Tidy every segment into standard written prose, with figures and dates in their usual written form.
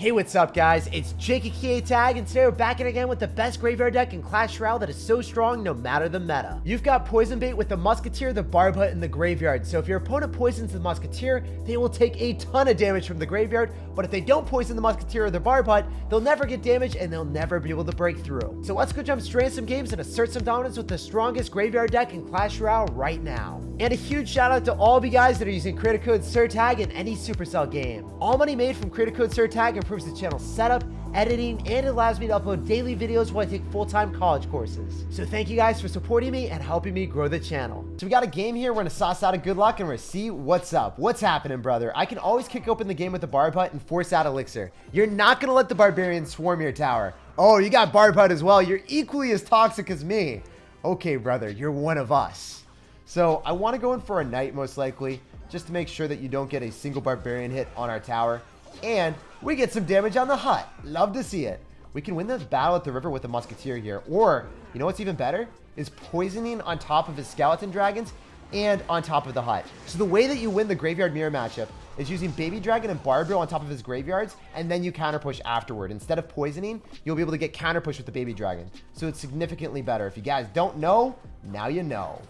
Hey, what's up, guys? It's SirTagCR, and today we're back in again with the best graveyard deck in Clash Royale that is so strong no matter the meta. You've got Poison Bait with the Musketeer, the Barb Hut, and the Graveyard. So if your opponent poisons the Musketeer, they will take a ton of damage from the Graveyard, but if they don't poison the Musketeer or the Barb Hut, they'll never get damage and they'll never be able to break through. So let's go jump straight in some games and assert some dominance with the strongest graveyard deck in Clash Royale right now. And a huge shout out to all of you guys that are using creator code SirTag in any Supercell game. All money made from creator code SirTag improves the channel setup, editing, and it allows me to upload daily videos while I take full-time college courses. So thank you guys for supporting me and helping me grow the channel. So we got a game here. We're gonna sauce out a good luck and we're gonna see what's up. What's happening, brother? I can always kick open the game with the Barb Hut and force out Elixir. You're not gonna let the Barbarian swarm your tower. Oh, you got Barb Hut as well. You're equally as toxic as me. Okay, brother, you're one of us. So I want to go in for a Knight most likely, just to make sure that you don't get a single Barbarian hit on our tower. And we get some damage on the hut. Love to see it. We can win this battle at the river with the Musketeer here. Or, you know what's even better? Is poisoning on top of his Skeleton Dragons and on top of the hut. So the way that you win the Graveyard Mirror matchup is using Baby Dragon and Barb Drill on top of his graveyards, and then you counter push afterward. Instead of poisoning, you'll be able to get counter push with the Baby Dragon. So it's significantly better. If you guys don't know, now you know.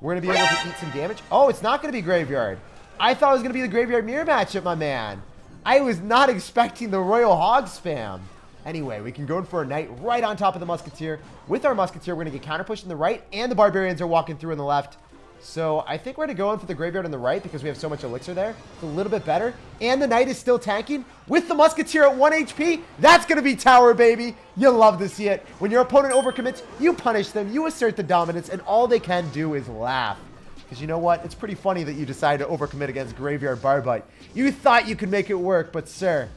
We're going to be able to eat some damage. Oh, it's not going to be Graveyard. I thought it was going to be the Graveyard Mirror matchup, my man. I was not expecting the Royal Hog spam. Anyway, we can go in for a Knight right on top of the Musketeer. With our Musketeer, we're going to get counter push in the right, and the Barbarians are walking through on the left. So I think we're going to go in for the Graveyard on the right because we have so much Elixir there. It's a little bit better. And the Knight is still tanking with the Musketeer at 1 HP. That's going to be tower, baby. You'll love to see it. When your opponent overcommits, you punish them, you assert the dominance, and all they can do is laugh. Because you know what? It's pretty funny that you decided to overcommit against Graveyard Barb Hut. You thought you could make it work, but sir,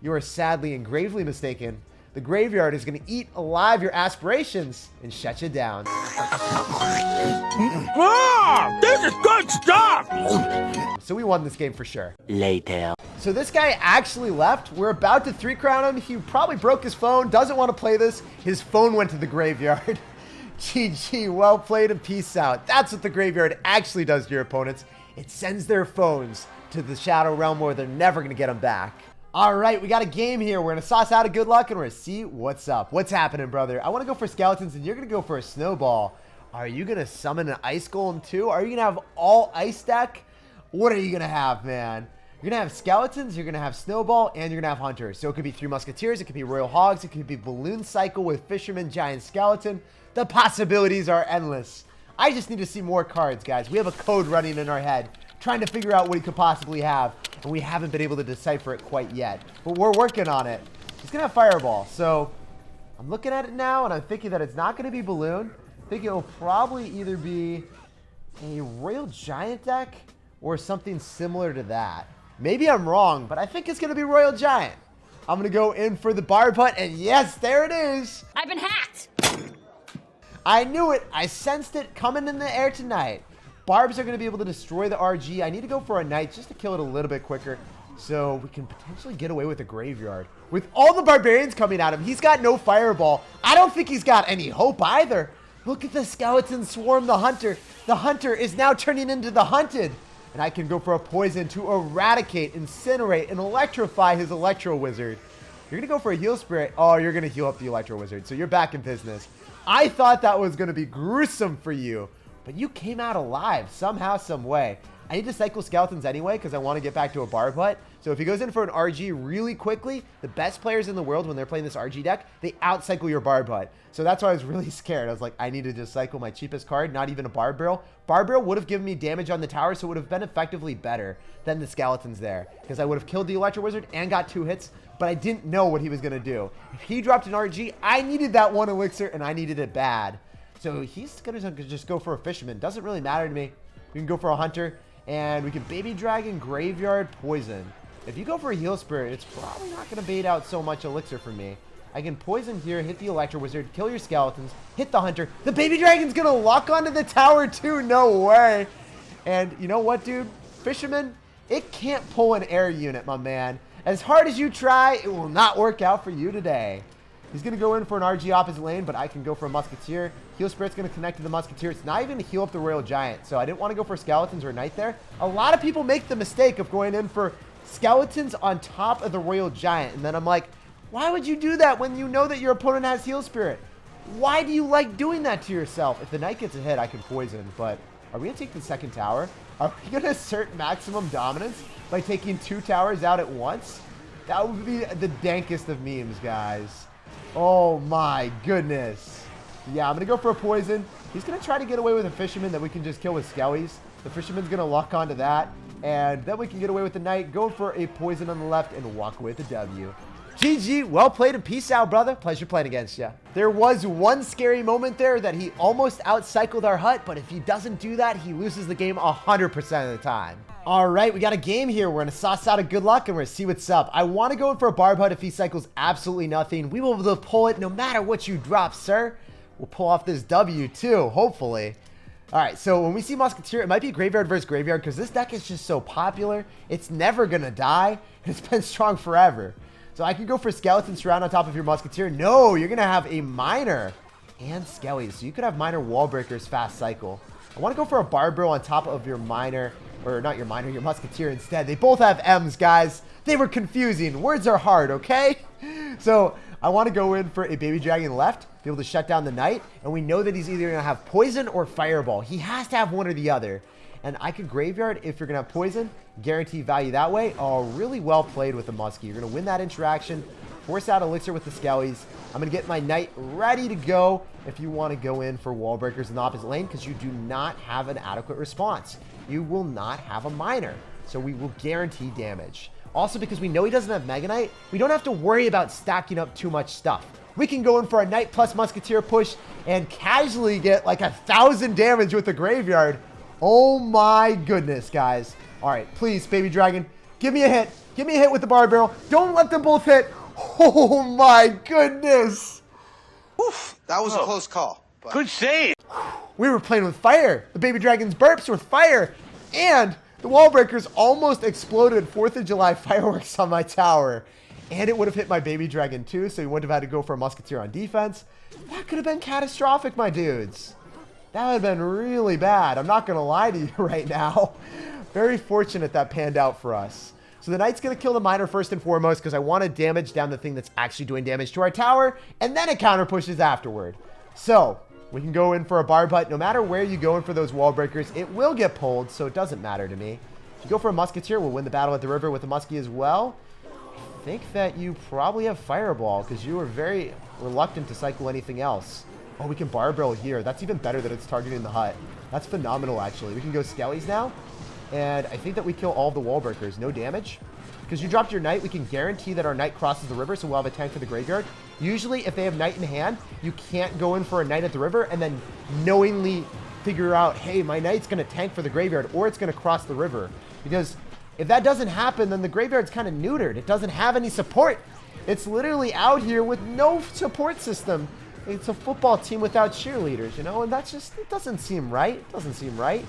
you are sadly and gravely mistaken. The Graveyard is going to eat alive your aspirations and shut you down. Ah, this is good stuff! So we won this game for sure. Later. So this guy actually left. We're about to 3-crown him. He probably broke his phone, doesn't want to play this. His phone went to the Graveyard. GG, well played and peace out. That's what the Graveyard actually does to your opponents. It sends their phones to the Shadow Realm where they're never going to get them back. All right, we got a game here. We're going to sauce out a good luck and we're going to see what's up. What's happening, brother? I want to go for Skeletons and you're going to go for a Snowball. Are you going to summon an Ice Golem too? Are you going to have all Ice deck? What are you going to have, man? You're going to have Skeletons, you're going to have Snowball, and you're going to have Hunters. So it could be 3 Musketeers, it could be Royal Hogs, it could be Balloon Cycle with Fisherman, Giant Skeleton. The possibilities are endless. I just need to see more cards, guys. We have a code running in our head, trying to figure out what he could possibly have, and we haven't been able to decipher it quite yet. But we're working on it. He's going to have Fireball, so I'm looking at it now, and I'm thinking that it's not going to be Balloon. I think it'll probably either be a Royal Giant deck or something similar to that. Maybe I'm wrong, but I think it's going to be Royal Giant. I'm going to go in for the Barb Hut, and yes, there it is. I've been hacked. I knew it. I sensed it coming in the air tonight. Barbs are going to be able to destroy the RG. I need to go for a Knight just to kill it a little bit quicker so we can potentially get away with the Graveyard. With all the Barbarians coming at him, he's got no Fireball. I don't think he's got any hope either. Look at the Skeleton swarm the Hunter. The Hunter is now turning into the Hunted. And I can go for a Poison to eradicate, incinerate, and electrify his Electro Wizard. You're going to go for a Heal Spirit. Oh, you're going to heal up the Electro Wizard. So you're back in business. I thought that was going to be gruesome for you. But you came out alive somehow, some way. I need to cycle Skeletons anyway because I want to get back to a Barb Hut. So if he goes in for an RG really quickly, the best players in the world when they're playing this RG deck, they outcycle your Barb Hut. So that's why I was really scared. I was like, I need to just cycle my cheapest card, not even a Barb Barrel. Barb Barrel would have given me damage on the tower, so it would have been effectively better than the Skeletons there. Because I would have killed the Electro Wizard and got 2 hits, but I didn't know what he was going to do. If he dropped an RG, I needed that 1 Elixir, and I needed it bad. So he's going to just go for a Fisherman. Doesn't really matter to me. We can go for a Hunter, and we can Baby Dragon, Graveyard, Poison. If you go for a Heal Spirit, it's probably not going to bait out so much Elixir for me. I can Poison here, hit the Electro Wizard, kill your Skeletons, hit the Hunter. The Baby Dragon's going to lock onto the tower too. No way. And you know what, dude? Fisherman, it can't pull an air unit, my man. As hard as you try, it will not work out for you today. He's going to go in for an RG opposite lane, but I can go for a Musketeer. Heal Spirit's going to connect to the Musketeer. It's not even to heal up the Royal Giant, so I didn't want to go for Skeletons or Knight there. A lot of people make the mistake of going in for skeletons on top of the Royal Giant. And then I'm like, why would you do that when you know that your opponent has Heal Spirit? Why do you like doing that to yourself? If the knight gets a hit, I can poison, but are we going to take the second tower? Are we going to assert maximum dominance by taking 2 towers out at once? That would be the dankest of memes, guys. Oh my goodness. Yeah, I'm going to go for a poison. He's going to try to get away with a fisherman that we can just kill with skellies. The fisherman's going to lock onto that, and then we can get away with the knight, go for a poison on the left, and walk away with the W. GG, well played and peace out, brother. Pleasure playing against you. There was one scary moment there that he almost outcycled our hut, but if he doesn't do that, he loses the game 100% of the time. All right, we got a game here. We're going to sauce out a good luck, and we're going to see what's up. I want to go in for a barb hut if he cycles absolutely nothing. We will be able to pull it no matter what you drop, sir. We'll pull off this W too, hopefully. All right, so when we see Musketeer, it might be graveyard versus graveyard because this deck is just so popular. It's never going to die. It's been strong forever. So I can go for Skeleton Surround on top of your Musketeer. No, you're going to have a Miner and Skellies. So you could have Miner Wall Breakers fast cycle. I want to go for a Barbaro on top of your Miner, or not your Miner, your Musketeer instead. They both have M's, guys. They were confusing. Words are hard, okay? So I want to go in for a Baby Dragon left, be able to shut down the Knight, and we know that he's either going to have Poison or Fireball. He has to have one or the other. And I could Graveyard if you're going to have Poison, guarantee value that way. Oh, really well played with the Muskie. You're going to win that interaction, force out Elixir with the Skellies. I'm going to get my Knight ready to go if you want to go in for Wall Breakers in the opposite lane because you do not have an adequate response. You will not have a Miner, so we will guarantee damage. Also, because we know he doesn't have Mega Knight, we don't have to worry about stacking up too much stuff. We can go in for a Knight plus Musketeer push and casually get like 1,000 damage with the Graveyard. Oh my goodness, guys. All right, please, Baby Dragon, give me a hit. Give me a hit with the Barb Barrel. Don't let them both hit. Oh my goodness. Oof, that was a close call. But... Good save. We were playing with fire. The Baby Dragon's burps with fire. And the Wall Breakers almost exploded 4th of July fireworks on my tower. And it would have hit my Baby Dragon too, so he wouldn't have had to go for a Musketeer on defense. That could have been catastrophic, my dudes. That would have been really bad. I'm not going to lie to you right now. Very fortunate that panned out for us. So the Knight's going to kill the Miner first and foremost because I want to damage down the thing that's actually doing damage to our tower, and then it counter pushes afterward. So we can go in for a Barb Hut. No matter where you go in for those Wall Breakers, it will get pulled, so it doesn't matter to me. If you go for a Musketeer, we'll win the battle at the river with a Muskie as well. I think that you probably have Fireball because you were very reluctant to cycle anything else. Oh, we can Barb Barrel here. That's even better that it's targeting the hut. That's phenomenal, actually. We can go Skellies now. And I think that we kill all of the Wall Breakers. No damage. Because you dropped your Knight, we can guarantee that our Knight crosses the river, so we'll have a tank for the Graveyard. Usually, if they have Knight in hand, you can't go in for a Knight at the river and then knowingly figure out, hey, my Knight's going to tank for the Graveyard, or it's going to cross the river. Because if that doesn't happen, then the Graveyard's kind of neutered. It doesn't have any support. It's literally out here with no support system. It's a football team without cheerleaders, you know, and that's just, it doesn't seem right. It doesn't seem right.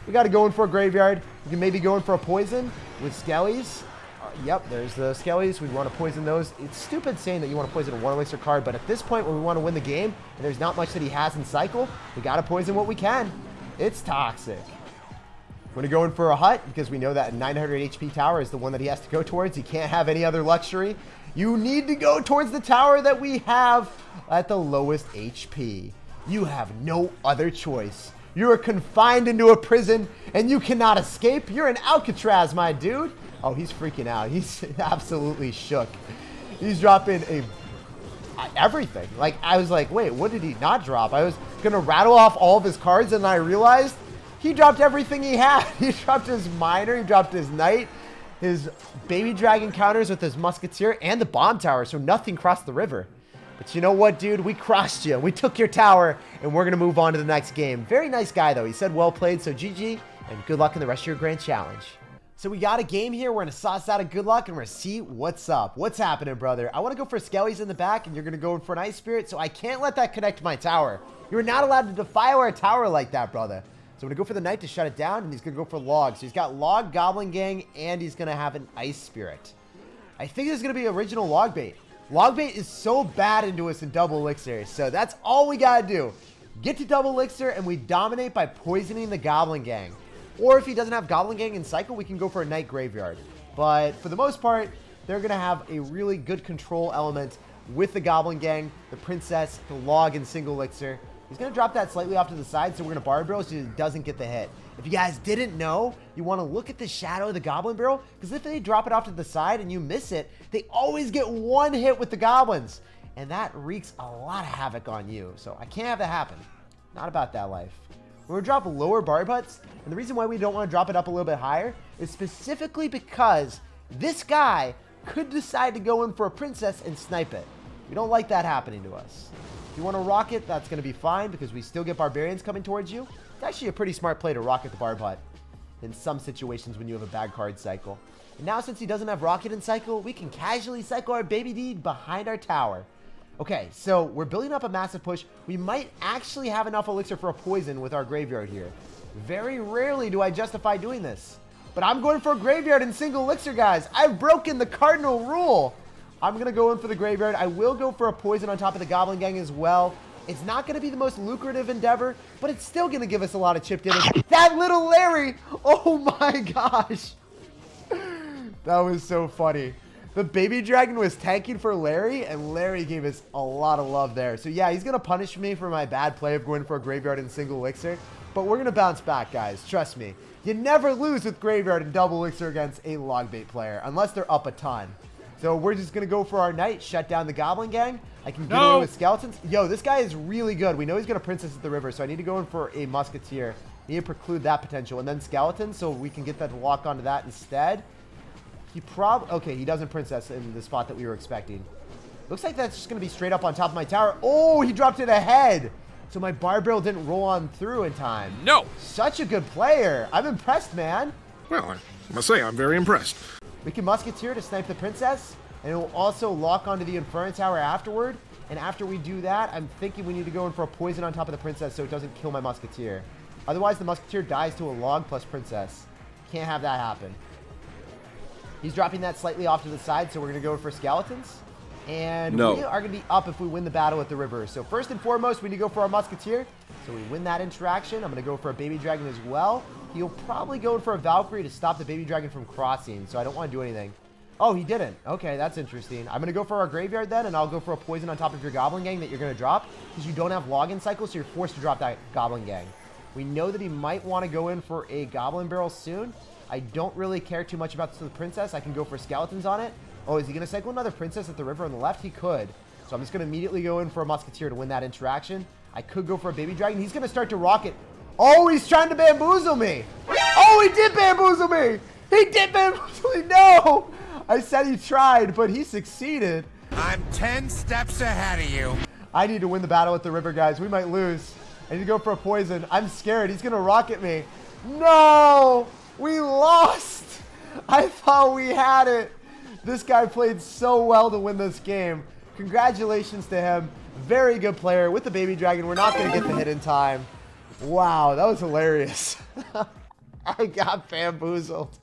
We got to go in for a Graveyard. We can maybe go in for a Poison with Skellies. Yep, there's the Skellies. We want to poison those. It's stupid saying that you want to poison a War Elixir card, but at this point when we want to win the game, and there's not much that he has in cycle, we got to poison what we can. It's toxic. We're going to go in for a hut because we know that 900 HP tower is the one that he has to go towards. He can't have any other luxury. You need to go towards the tower that we have at the lowest HP. You have no other choice. You are confined into a prison and you cannot escape. You're in Alcatraz, my dude. Oh, he's freaking out. He's absolutely shook. He's dropping everything. Like, I was like, wait, what did he not drop? I was going to rattle off all of his cards and I realized he dropped everything he had. He dropped his Miner, he dropped his Knight, his Baby Dragon counters with his Musketeer, and the Bomb Tower, so nothing crossed the river. But you know what, dude? We crossed you. We took your tower, and we're going to move on to the next game. Very nice guy, though. He said well played, so GG, and good luck in the rest of your grand challenge. So we got a game here. We're going to sauce out a good luck, and we're going to see what's up. What's happening, brother? I want to go for Skellies in the back, and you're going to go in for an Ice Spirit, so I can't let that connect to my tower. You're not allowed to defile our tower like that, brother. So I'm going to go for the Knight to shut it down, and he's going to go for Log. So he's got Log, Goblin Gang, and he's going to have an Ice Spirit. I think this is going to be original Log Bait. Log Bait is so bad into us in double elixir, so that's all we got to do. Get to double elixir, and we dominate by poisoning the Goblin Gang. Or if he doesn't have Goblin Gang in cycle, we can go for a Knight Graveyard. But for the most part, they're going to have a really good control element with the Goblin Gang, the Princess, the Log, and Single Elixir. He's going to drop that slightly off to the side, so we're going to Barb Barrel so he doesn't get the hit. If you guys didn't know, you want to look at the shadow of the Goblin Barrel, because if they drop it off to the side and you miss it, they always get one hit with the Goblins. And that wreaks a lot of havoc on you. So I can't have that happen. Not about that life. We're going to drop lower Barb Huts, and the reason why we don't want to drop it up a little bit higher is specifically because this guy could decide to go in for a Princess and snipe it. We don't like that happening to us. If you want to rocket, that's going to be fine because we still get Barbarians coming towards you. It's actually a pretty smart play to rocket the Barb Hut in some situations when you have a bad card cycle. And now since he doesn't have rocket in cycle, we can casually cycle our baby deed behind our tower. Okay, so we're building up a massive push. We might actually have enough elixir for a poison with our graveyard here. Very rarely do I justify doing this. But I'm going for a graveyard in single elixir, guys. I've broken the cardinal rule. I'm going to go in for the graveyard. I will go for a poison on top of the Goblin Gang as well. It's not going to be the most lucrative endeavor, but it's still going to give us a lot of chip damage. That little Larry! Oh my gosh. That was so funny. The baby dragon was tanking for Larry, and Larry gave us a lot of love there. So yeah, he's going to punish me for my bad play of going for a graveyard in single elixir. But we're going to bounce back, guys. Trust me. You never lose with graveyard and double elixir against a log bait player, unless they're up a ton. So we're just going to go for our Knight, shut down the Goblin Gang. I can get away with Skeletons. Yo, this guy is really good. We know he's going to Princess at the river, so I need to go in for a Musketeer. I need to preclude that potential. And then Skeletons, so we can get that to lock onto that instead. He okay, he doesn't Princess in the spot that we were expecting. Looks like that's just going to be straight up on top of my tower. Oh, he dropped it ahead. So my Barb Barrel didn't roll on through in time. No. Such a good player. I'm impressed, man. Well, I must say, I'm very impressed. We can Musketeer to snipe the Princess, and it will also lock onto the Inferno Tower afterward. And after we do that, I'm thinking we need to go in for a poison on top of the Princess so it doesn't kill my Musketeer. Otherwise, the Musketeer dies to a Log plus Princess. Can't have that happen. He's dropping that slightly off to the side, so we're going to go for Skeletons. And we are going to be up if we win the battle at the river. So first and foremost, we need to go for our Musketeer. So we win that interaction. I'm going to go for a Baby Dragon as well. He'll probably go for a Valkyrie to stop the Baby Dragon from crossing, so I don't want to do anything. Oh, he didn't. Okay, that's interesting. I'm going to go for our Graveyard then, and I'll go for a poison on top of your Goblin Gang that you're going to drop, because you don't have login cycle, so you're forced to drop that Goblin Gang. We know that he might want to go in for a Goblin Barrel soon. I don't really care too much about the Princess. I can go for Skeletons on it. Oh, is he going to cycle another Princess at the river on the left? He could. So I'm just going to immediately go in for a Musketeer to win that interaction. I could go for a Baby Dragon. He's going to start to rocket. Oh, he's trying to bamboozle me. Oh, he did bamboozle me. He did bamboozle me. No. I said he tried, but he succeeded. I'm 10 steps ahead of you. I need to win the battle at the river, guys. We might lose. I need to go for a poison. I'm scared. He's going to rocket me. No. We lost. I thought we had it. This guy played so well to win this game. Congratulations to him. Very good player with the Baby Dragon. We're not going to get the hit in time. Wow, that was hilarious. I got bamboozled.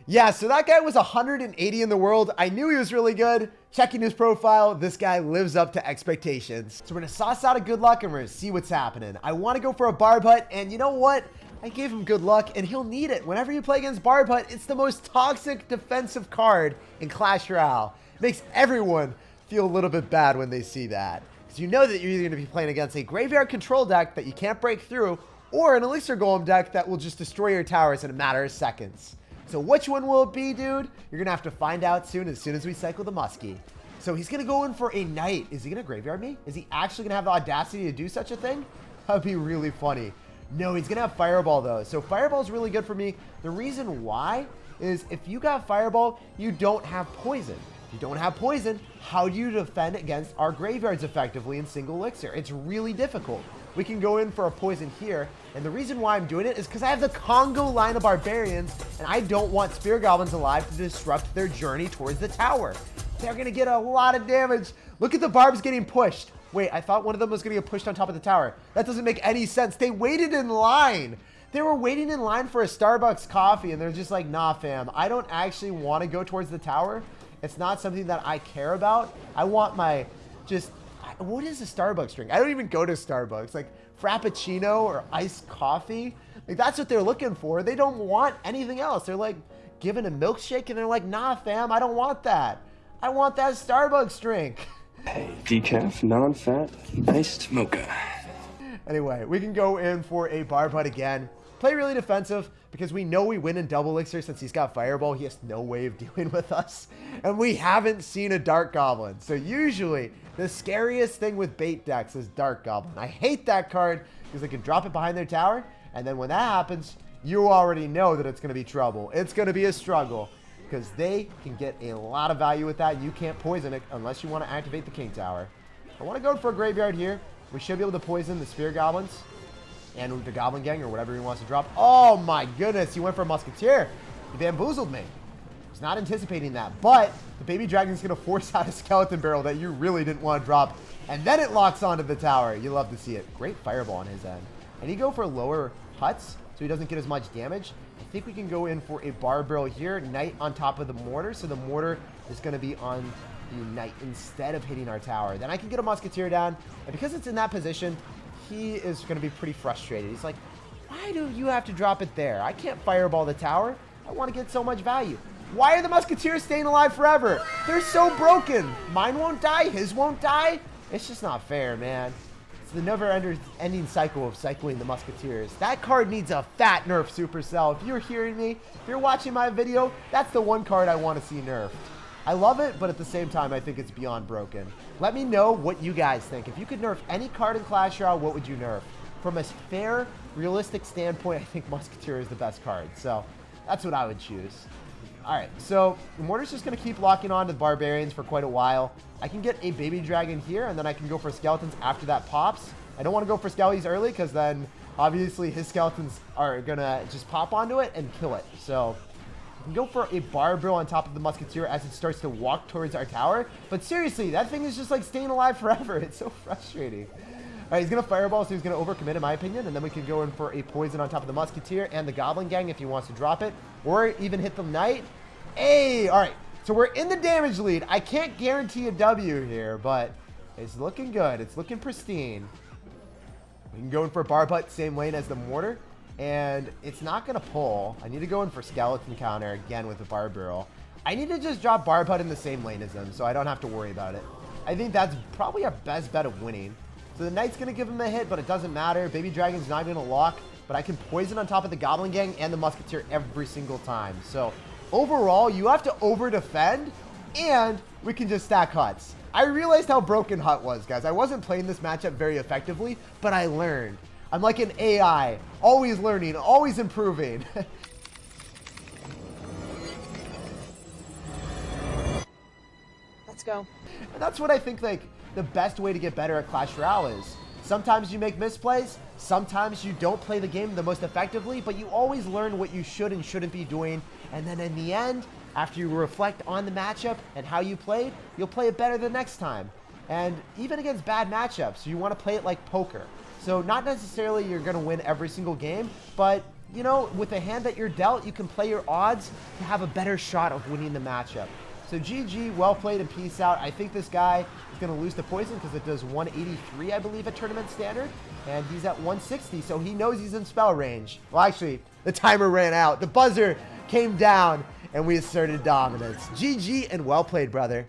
Yeah, so that guy was 180 in the world. I knew he was really good. Checking his profile, this guy lives up to expectations. So we're going to sauce out a good luck and we're going to see what's happening. I want to go for a Barb Hut, and you know what? I gave him good luck, and he'll need it. Whenever you play against Barb Hut, it's the most toxic defensive card in Clash Royale. It makes everyone feel a little bit bad when they see that. Because you know that you're either going to be playing against a Graveyard Control deck that you can't break through, or an Elixir Golem deck that will just destroy your towers in a matter of seconds. So which one will it be, dude? You're going to have to find out soon as we cycle the Muskie. So he's going to go in for a Knight. Is he going to Graveyard me? Is he actually going to have the audacity to do such a thing? That would be really funny. No, he's going to have Fireball, though. So Fireball is really good for me. The reason why is if you got Fireball, you don't have Poison. If you don't have Poison, how do you defend against our graveyards effectively in single elixir? It's really difficult. We can go in for a Poison here. And the reason why I'm doing it is because I have the Congo line of Barbarians, and I don't want Spear Goblins alive to disrupt their journey towards the tower. They're going to get a lot of damage. Look at the Barbs getting pushed. Wait, I thought one of them was going to get pushed on top of the tower. That doesn't make any sense. They waited in line. They were waiting in line for a Starbucks coffee, and they're just like, nah, fam. I don't actually want to go towards the tower. It's not something that I care about. I want my what is a Starbucks drink? I don't even go to Starbucks. Like Frappuccino or iced coffee. Like, that's what they're looking for. They don't want anything else. They're like giving a milkshake and they're like, nah, fam, I don't want that. I want that Starbucks drink. Hey, decaf, non-fat, iced mocha. Anyway, we can go in for a Barb Hut again. Play really defensive because we know we win in double elixir since he's got Fireball. He has no way of dealing with us. And we haven't seen a Dark Goblin. So usually the scariest thing with bait decks is Dark Goblin. I hate that card because they can drop it behind their tower. And then when that happens, you already know that it's going to be trouble. It's going to be a struggle because they can get a lot of value with that. You can't poison it unless you want to activate the King Tower. I want to go for a graveyard here. We should be able to poison the Spear Goblins and the Goblin Gang or whatever he wants to drop. Oh my goodness, he went for a Musketeer. He bamboozled me. I was not anticipating that, but the Baby Dragon's going to force out a Skeleton Barrel that you really didn't want to drop, and then it locks onto the tower. You love to see it. Great Fireball on his end. And he go for lower huts so he doesn't get as much damage. I think we can go in for a Barb Barrel here. Knight on top of the Mortar, so the Mortar is going to be on the Knight instead of hitting our tower. Then I can get a Musketeer down, and because it's in that position, he is going to be pretty frustrated. He's like, why do you have to drop it there? I can't Fireball the tower. I want to get so much value. Why are the Musketeers staying alive forever? They're so broken. Mine won't die. His won't die. It's just not fair, man. It's the never-ending cycle of cycling the Musketeers. That card needs a fat nerf, Supercell. If you're hearing me, if you're watching my video, that's the one card I want to see nerfed. I love it, but at the same time, I think it's beyond broken. Let me know what you guys think. If you could nerf any card in Clash Royale, what would you nerf? From a fair, realistic standpoint, I think Musketeer is the best card. So that's what I would choose. All right, so the Mortar's just going to keep locking on to the Barbarians for quite a while. I can get a Baby Dragon here, and then I can go for Skeletons after that pops. I don't want to go for Skellies early because then obviously his Skeletons are going to just pop onto it and kill it. So we can go for a Barb Barrel on top of the Musketeer as it starts to walk towards our tower. But seriously, that thing is just like staying alive forever. It's so frustrating. All right, he's going to Fireball, so he's going to overcommit in my opinion. And then we can go in for a Poison on top of the Musketeer and the Goblin Gang if he wants to drop it. Or even hit the Knight. Hey, all right. So we're in the damage lead. I can't guarantee a W here, but it's looking good. It's looking pristine. We can go in for a Barb Hut, same lane as the Mortar. And it's not going to pull. I need to go in for Skeleton Counter again with the Barb Barrel. I need to just drop Barb Hut in the same lane as them so I don't have to worry about it. I think that's probably our best bet of winning. So the Knight's going to give him a hit, but it doesn't matter. Baby Dragon's not going to lock, but I can poison on top of the Goblin Gang and the Musketeer every single time. So overall, you have to over-defend, and we can just stack huts. I realized how broken Hut was, guys. I wasn't playing this matchup very effectively, but I learned. I'm like an AI, always learning, always improving. Let's go. And that's what I think like the best way to get better at Clash Royale is. Sometimes you make misplays, sometimes you don't play the game the most effectively, but you always learn what you should and shouldn't be doing. And then in the end, after you reflect on the matchup and how you played, you'll play it better the next time. And even against bad matchups, you want to play it like poker. So not necessarily you're going to win every single game, but you know, with the hand that you're dealt, you can play your odds to have a better shot of winning the matchup. So GG, well played and peace out. I think this guy is going to lose to Poison because it does 183, I believe, at Tournament Standard. And he's at 160, so he knows he's in spell range. Well, actually, the timer ran out. The buzzer came down, and we asserted dominance. GG and well played, brother.